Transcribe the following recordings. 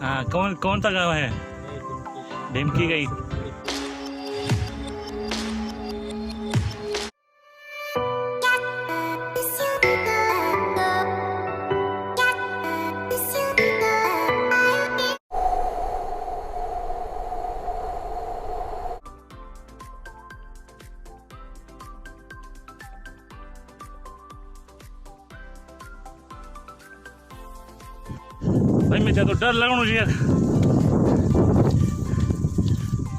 हाँ, कौन कौन सा गाँव है? ढिमकी गई। भाई मुझे तो डर लगा मुझे यार,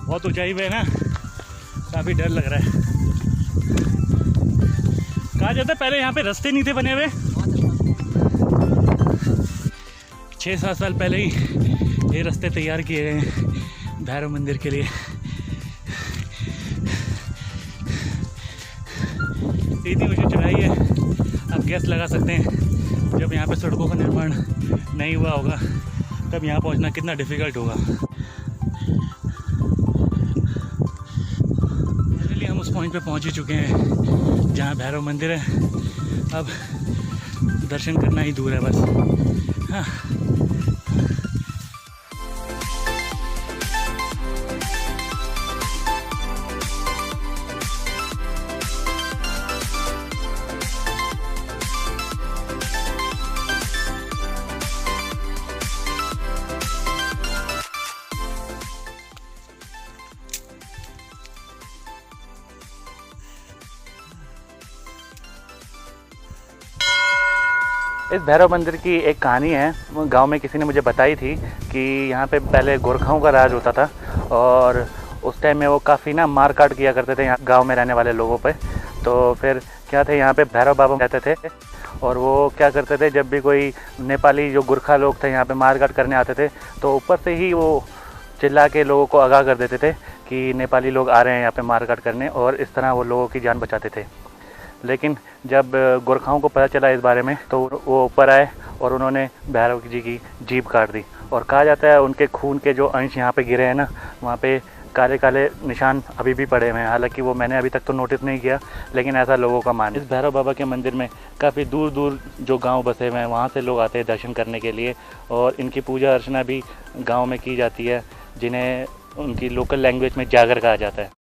बहुत ऊंचाई पे है ना, काफी डर लग रहा है। कहा जाता है पहले यहाँ पे रास्ते नहीं थे बने हुए, 6-7 साल पहले ही ये रास्ते तैयार किए गए हैं भैरव मंदिर के लिए। इतनी ऊंची चढ़ाई है, आप गैस लगा सकते हैं जब यहाँ पे सड़कों का निर्माण नहीं हुआ होगा तब यहाँ पहुँचना कितना डिफ़िकल्ट होगा। फाइनली हम उस पॉइंट पे पहुँच ही चुके हैं जहाँ भैरव मंदिर है। अब दर्शन करना ही दूर है बस। हाँ, इस भैरव मंदिर की एक कहानी है। गांव में किसी ने मुझे बताई थी कि यहाँ पे पहले गोरखाओं का राज होता था और उस टाइम में वो काफ़ी ना मार काट किया करते थे यहाँ गांव में रहने वाले लोगों पे। तो फिर क्या थे, यहाँ पे भैरव बाबा रहते थे और वो क्या करते थे, जब भी कोई नेपाली जो गुरखा लोग थे यहाँ पे मार काट करने आते थे तो ऊपर से ही वो चिल्ला के लोगों को आगाह कर देते थे कि नेपाली लोग आ रहे हैं यहाँ पे मार काट करने, और इस तरह वो लोगों की जान बचाते थे। लेकिन जब गोरखाओं को पता चला इस बारे में तो वो ऊपर आए और उन्होंने भैरव जी की जीभ काट दी। और कहा जाता है उनके खून के जो अंश यहाँ पे गिरे हैं ना, वहाँ पे काले काले निशान अभी भी पड़े हुए हैं। हालांकि वो मैंने अभी तक तो नोटिस नहीं किया, लेकिन ऐसा लोगों का मानना है। इस भैरव बाबा के मंदिर में काफ़ी दूर दूर जो गांव बसे हुए हैं वहाँ से लोग आते हैं दर्शन करने के लिए, और इनकी पूजा अर्चना भी गाँव में की जाती है, जिन्हें उनकी लोकल लैंग्वेज में जागर कहा जाता है।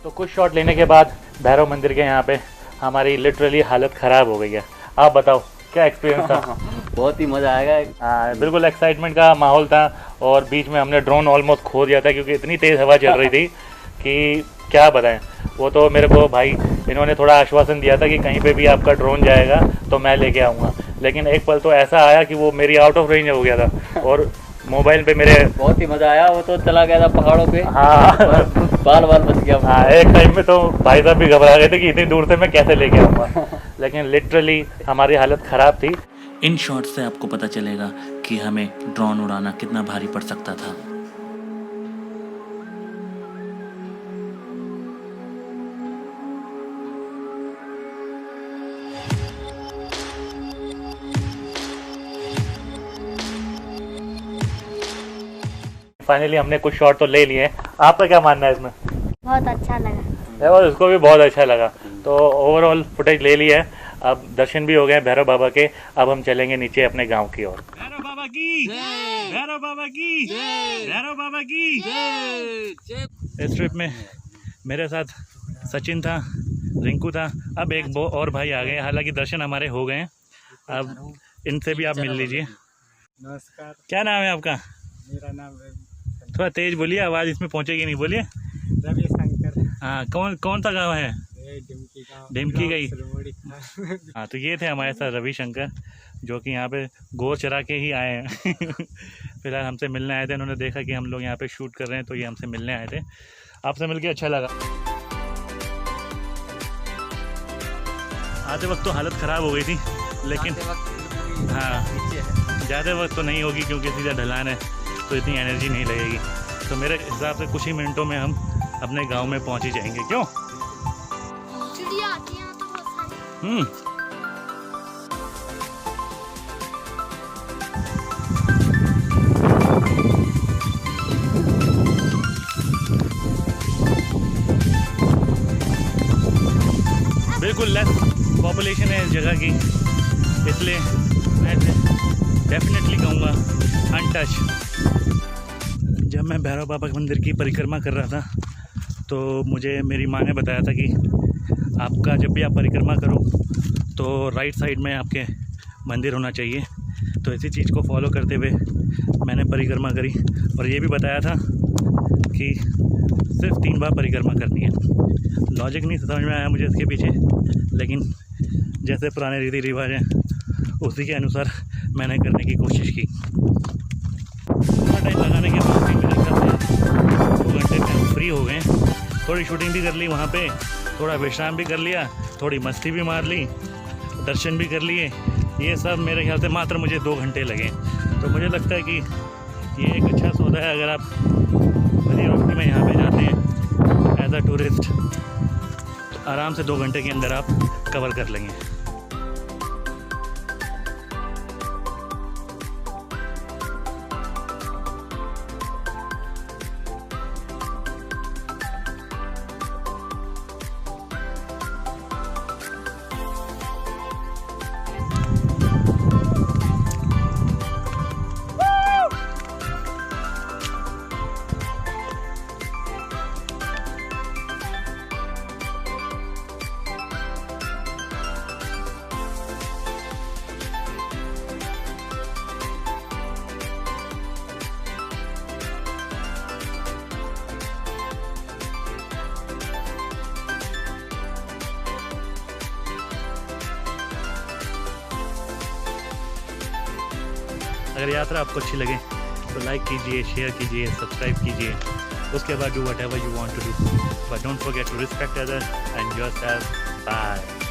तो कुछ शॉट लेने के बाद भैरव मंदिर के यहाँ पे हमारी लिटरली हालत ख़राब हो गई है। आप बताओ क्या एक्सपीरियंस था? बहुत ही मज़ा आएगा। हाँ, बिल्कुल एक्साइटमेंट का माहौल था और बीच में हमने ड्रोन ऑलमोस्ट खो दिया था क्योंकि इतनी तेज़ हवा चल रही थी कि क्या बताएं। वो तो मेरे को भाई इन्होंने थोड़ा आश्वासन दिया था कि कहीं पे भी आपका ड्रोन जाएगा तो मैं लेके आऊँगा, लेकिन एक पल तो ऐसा आया कि वो मेरी आउट ऑफ रेंज हो गया था और मोबाइल पे मेरे बहुत ही मज़ा आया। वो तो चला गया था पहाड़ों पे। हाँ, बाल बाल बच गया। हाँ, एक टाइम में तो भाई साहब भी घबरा गए थे कि इतनी दूर से मैं कैसे लेके आऊँगा, लेकिन लिटरली हमारी हालत ख़राब थी। इन शॉट से आपको पता चलेगा कि हमें ड्रोन उड़ाना कितना भारी पड़ सकता था। फाइनली हमने कुछ शॉट तो ले लिए। आपका क्या मानना है इसमें? बहुत अच्छा लगा और उसको भी बहुत अच्छा लगा। तो ओवरऑल फुटेज ले लिया है, अब दर्शन भी हो गए भैरव बाबा के। अब हम चलेंगे नीचे अपने गांव की ओर। भैरव बाबा की जय, भैरव बाबा की जय, भैरव बाबा की जय। इस ट्रिप में मेरे साथ सचिन था, रिंकू था, अब एक और भाई आ गए। हालांकि दर्शन हमारे हो गए हैं अब इनसे भी आप मिल लीजिए। नमस्कार, क्या नाम है आपका? मेरा नाम थोड़ा तेज बोलिए, आवाज़ इसमें पहुंचेगी नहीं, बोलिए। रविशंकर। हाँ, कौन सा गांव है? डिमकी का ही। हाँ, तो ये थे हमारे साथ रविशंकर, जो कि यहाँ पे गोर चरा के ही आए हैं। फिलहाल हमसे मिलने आए थे, उन्होंने देखा कि हम लोग यहाँ पे शूट कर रहे हैं तो ये हमसे मिलने आए थे। आपसे मिलके अच्छा लगा। आते वक्त तो हालत ख़राब हो गई थी, लेकिन हाँ, ज़्यादा वक्त तो नहीं होगी क्योंकि सीधा ढलान है तो इतनी एनर्जी नहीं लगेगी। तो मेरे हिसाब से कुछ ही मिनटों में हम अपने गांव में पहुंच ही जाएंगे। क्यों? चिड़िया आती है तो बहुत सारी। बिल्कुल लेस पॉपुलेशन है इस जगह की, इसलिए मैं डेफिनेटली कहूँगा अनटच। जब मैं भैरव बाबा के मंदिर की परिक्रमा कर रहा था तो मुझे मेरी माँ ने बताया था कि आपका जब भी आप परिक्रमा करो तो राइट साइड में आपके मंदिर होना चाहिए। तो इसी चीज़ को फॉलो करते हुए मैंने परिक्रमा करी, और ये भी बताया था कि सिर्फ 3 बार परिक्रमा करनी है। लॉजिक नहीं समझ में आया मुझे इसके पीछे, लेकिन जैसे पुराने रीति रिवाज हैं उसी के अनुसार मैंने करने की कोशिश की। थोड़ा टाइम लगाने के बाद भी मेरे ख्याल से 2 घंटे में हम फ्री हो गए। थोड़ी शूटिंग भी कर ली वहाँ पे, थोड़ा विश्राम भी कर लिया, थोड़ी मस्ती भी मार ली, दर्शन भी कर लिए। ये सब मेरे ख्याल से मात्र मुझे 2 घंटे लगे। तो मुझे लगता है कि ये एक अच्छा सौदा है अगर आप बड़ी रोशनी में यहाँ पे जाते हैं एज अ टूरिस्ट, तो आराम से 2 घंटे के अंदर आप कवर कर लेंगे। अगर यात्रा आपको अच्छी लगे तो लाइक कीजिए, शेयर कीजिए, सब्सक्राइब कीजिए। उसके बाद do whatever you want to do, but don't forget to respect other and yourself. Bye.